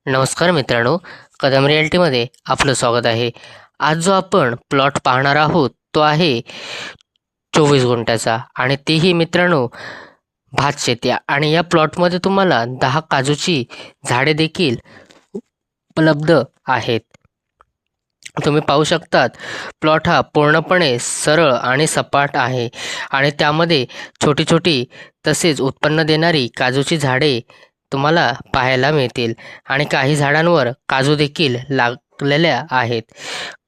नमस्कार मित्रांनो, कदम रियाल्टीमध्ये आपलं स्वागत आहे. आज जो आपण प्लॉट पाहणार आहोत तो आहे 24 गुंठ्याचा आणि तेही मित्रांनो भात शेती आणि या प्लॉटमध्ये तुम्हाला 10 काजूची झाडे देखील उपलब्ध आहेत. तुम्ही पाहू शकतात प्लॉट हा पूर्णपणे सरळ आणि सपाट आहे आणि त्यामध्ये छोटी छोटी तसेच उत्पन्न देणारी काजूची झाडे तुम्हाला पाहायला मिळतील आणि काही झाडांवर काजू देखील लागलेल्या आहेत.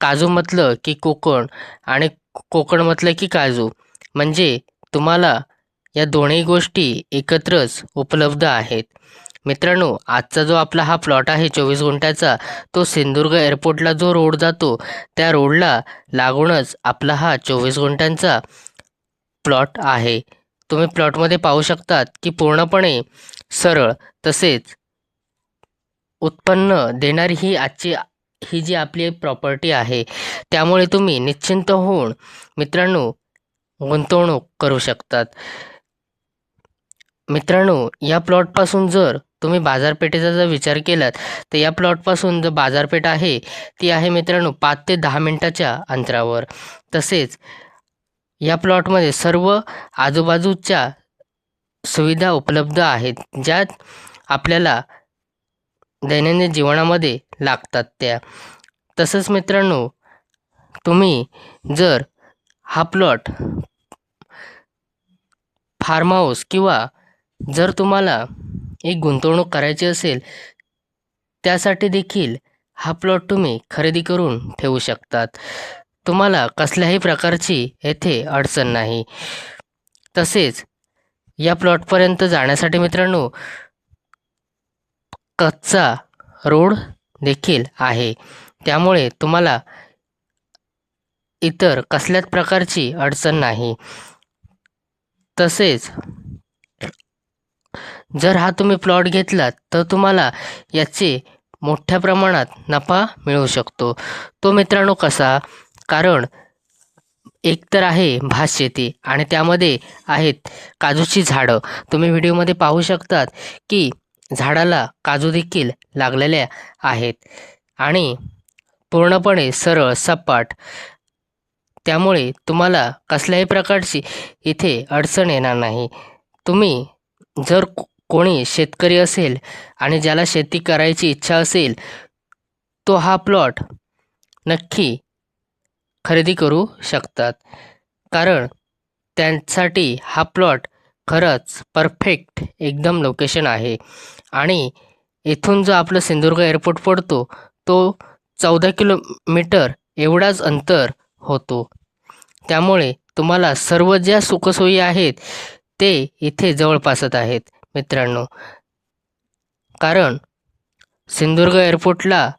काजू म्हटलं की कोकण आणि कोकण म्हटलं की काजू म्हणजे तुम्हाला या दोन्ही गोष्टी एकत्रच उपलब्ध आहेत. मित्रांनो, आजचा जो आपला हा प्लॉट आहे 24 गुंठ्याचा, तो सिंधुदुर्ग एअरपोर्टला जो रोड जातो त्या रोडला लागूनच आपला हा 24 गुंठ्यांचा प्लॉट आहे. तुम्ही प्लॉटमध्ये पाहू शकतात की पूर्णपणे सरळ तसेच उत्पन्न देणारी ही जी आपली प्रॉपर्टी आहे, त्यामुळे तुम्ही निश्चिंत होऊन मित्रांनो गुंतवणूक करू शकतात. मित्रांनो, या प्लॉटपासून जर तुम्ही बाजारपेठेचा जर विचार केलात तर या प्लॉटपासून जो बाजारपेठ आहे ती आहे मित्रांनो 5 ते 10 मिनिटाच्या अंतरावर. तसेच या प्लॉटमध्ये सर्व आजूबाजूच्या सुविधा उपलब्ध आहेत ज्यात आपल्याला दैनंदिन जीवनामध्ये लागतात त्या. तसंच मित्रांनो, तुम्ही जर हा प्लॉट फार्म हाऊस किंवा जर तुम्हाला एक गुंतवणूक करायची असेल त्यासाठी देखील हा प्लॉट तुम्ही खरेदी करून ठेवू शकतात. तुम्हाला कसल्याही प्रकारची येथे अडचण नाही. तसेच या प्लॉटपर्यंत जाण्यासाठी मित्रांनो कच्चा रोड देखील आहे, त्यामुळे तुम्हाला इतर कसल्याच प्रकारची अडचण नाही. तसेच जर हा तुम्ही प्लॉट घेतलात तर तुम्हाला याचे मोठ्या प्रमाणात नफा मिळू शकतो. तो मित्रांनो कसा? कारण एक तर आहे भात शेती आणि त्यामध्ये आहेत काजूची झाडं. तुम्ही व्हिडिओमध्ये पाहू शकतात की झाडाला काजू देखील लागलेल्या आहेत आणि पूर्णपणे सरळ सपाट, त्यामुळे तुम्हाला कसल्याही प्रकारची इथे अडचण येणार नाही. तुम्ही जर कोणी शेतकरी असेल आणि ज्याला शेती करायची इच्छा असेल तो हा प्लॉट नक्की खरेदी करू शकतात. कारण त्यांसाठी हा प्लॉट खरंच परफेक्ट एकदम लोकेशन आहे आणि इथून जो आपलं सिंधुदुर्ग एअरपोर्ट पडतो तो 14 किलोमीटर एवढाच अंतर होतो. त्यामुळे तुम्हाला सर्व ज्या सुखसोयी आहेत ते इथे जवळपासच आहेत मित्रांनो. कारण सिंधुदुर्ग एअरपोर्टला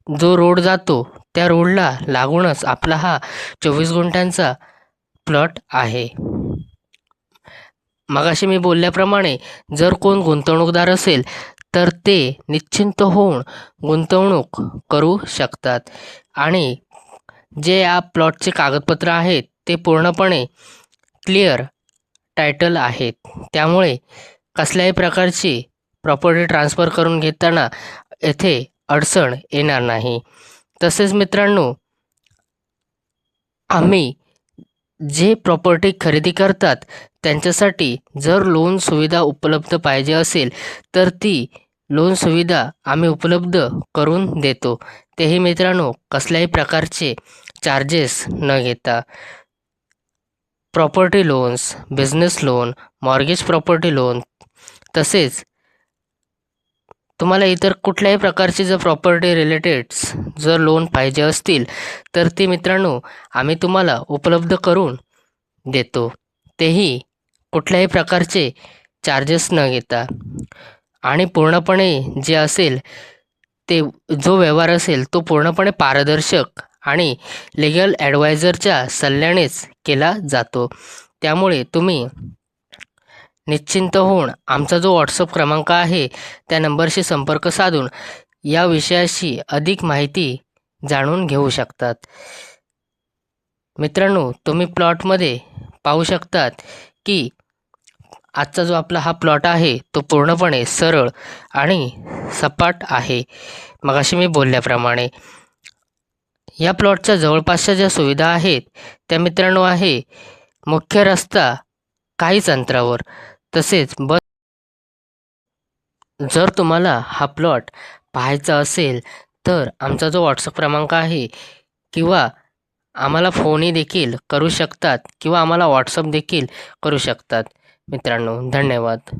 जो रोड जातो त्या रोडला लागूनच आपला हा 24 गुंठ्यांचा प्लॉट आहे. मगाशी मी बोलल्याप्रमाणे जर कोण गुंतवणूकदार असेल तर ते निश्चिंत होऊन गुंतवणूक करू शकतात आणि जे या प्लॉटचे कागदपत्र आहेत ते पूर्णपणे क्लिअर टायटल आहेत. त्यामुळे कसल्याही प्रकारची प्रॉपर्टी ट्रान्सफर करून घेताना येथे अडचण येणार नाही. तसेच मित्रांनो, आम्ही जे प्रॉपर्टी खरेदी करतात त्यांच्यासाठी जर लोन सुविधा उपलब्ध पाहिजे असेल तर ती लोन सुविधा आम्ही उपलब्ध करून देतो. तेही मित्रांनो कसल्याही प्रकारचे चार्जेस न घेता. Property loans, business loan, mortgage property loan, तसेच तुम्हाला इतर कुठल्याही प्रकारचे जर प्रॉपर्टी रिलेटेड्स जर लोन पाहिजे असतील तर ते मित्रांनो आम्ही तुम्हाला उपलब्ध करून देतो. तेही कुठल्याही प्रकारचे चार्जेस न घेता आणि पूर्णपणे जे असेल ते जो व्यवहार असेल तो पूर्णपणे पारदर्शक आणि लीगल ॲडवायझरच्या सल्ल्यानेच केला जातो. त्यामुळे तुम्ही निश्चिंत होऊन आमचा जो व्हॉट्सअप क्रमांक आहे त्या नंबरशी संपर्क साधून या विषयाशी अधिक माहिती जाणून घेऊ शकतात. मित्रांनो, तुम्ही प्लॉटमध्ये पाहू शकतात की आजचा जो आपला हा प्लॉट आहे तो पूर्णपणे सरळ आणि सपाट आहे. मगाशी मी बोलल्याप्रमाणे या प्लॉटच्या जवळपासच्या ज्या सुविधा आहेत त्या मित्रांनो आहे मुख्य रस्ता काहीच अंतरावर, तसेच बस. जर तुम्हाला हा प्लॉट पाहायचा असेल तर आमचा जो व्हॉट्सअप क्रमांक आहे किंवा आम्हाला फोनही देखील करू शकतात किंवा आम्हाला व्हॉट्सअप देखील करू शकतात. मित्रांनो, धन्यवाद.